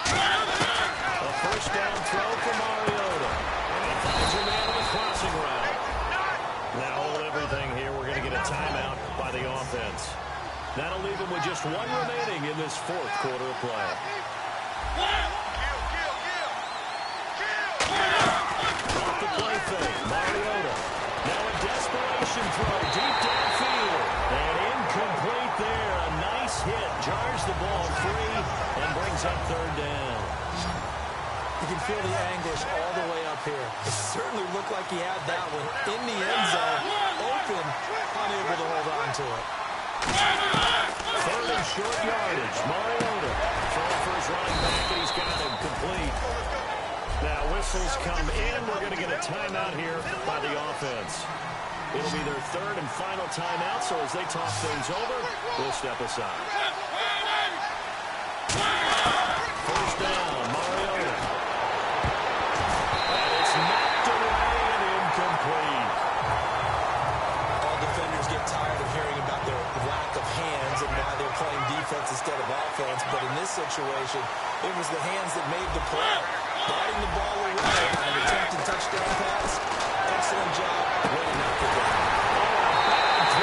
A first down throw for Mariota. And he finds a man on the crossing route. Now hold everything here. We're going to get a timeout by the offense. That'll leave him with just 1 remaining in this 4th quarter of play. Off the play fake, Mariota. Now a desperation throw deep downfield. And incomplete there. A nice hit. Jars the ball free and brings up 3rd down. You can feel the anguish all the way up here. It certainly looked like he had that one in the end zone, open, unable to hold on to it. 3rd and short yardage. Mariota throwing for his running back, and he's got him complete. Now whistles come in. We're going to get a timeout here by the offense. It'll be their 3rd and final timeout, so as they talk things over, we'll step aside. First down, Mariota. And it's knocked away and incomplete. All defenders get tired of hearing about their lack of hands and why they're playing defense instead of offense. But in this situation, it was the hands that made the play. Batting the ball away on an attempted touchdown pass. Excellent job. Way to knock it down. It's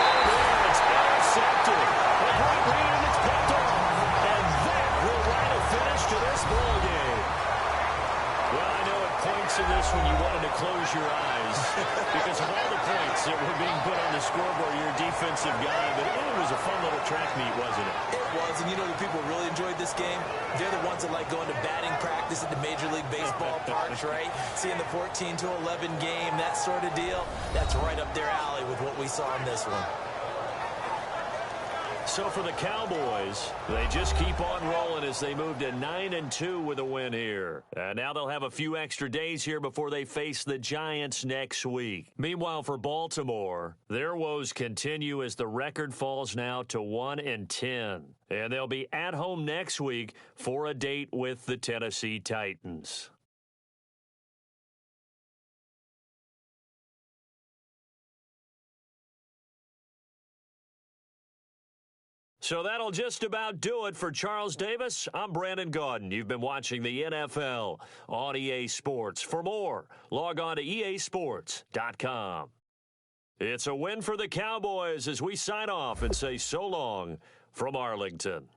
intercepted. A great read, and it's picked off. And that will write a finish to this ball game. Well, I know at points in this when you wanted to close your eyes because of all the points that were being put on the scoreboard, your defensive guy. But it was a fun little track meet, wasn't it? It was, and you know the people really enjoyed this game? They're the ones that like going to batting practice at the Major League Baseball parks, right? Seeing the 14-11 game, that sort of deal. That's right up their alley with what we saw in this one. So for the Cowboys, they just keep on rolling as they move to 9-2 with a win here. And now they'll have a few extra days here before they face the Giants next week. Meanwhile, for Baltimore, their woes continue as the record falls now to 1-10. And they'll be at home next week for a date with the Tennessee Titans. So that'll just about do it for Charles Davis. I'm Brandon Gaudin. You've been watching the NFL on EA Sports. For more, log on to easports.com. It's a win for the Cowboys as we sign off and say so long from Arlington.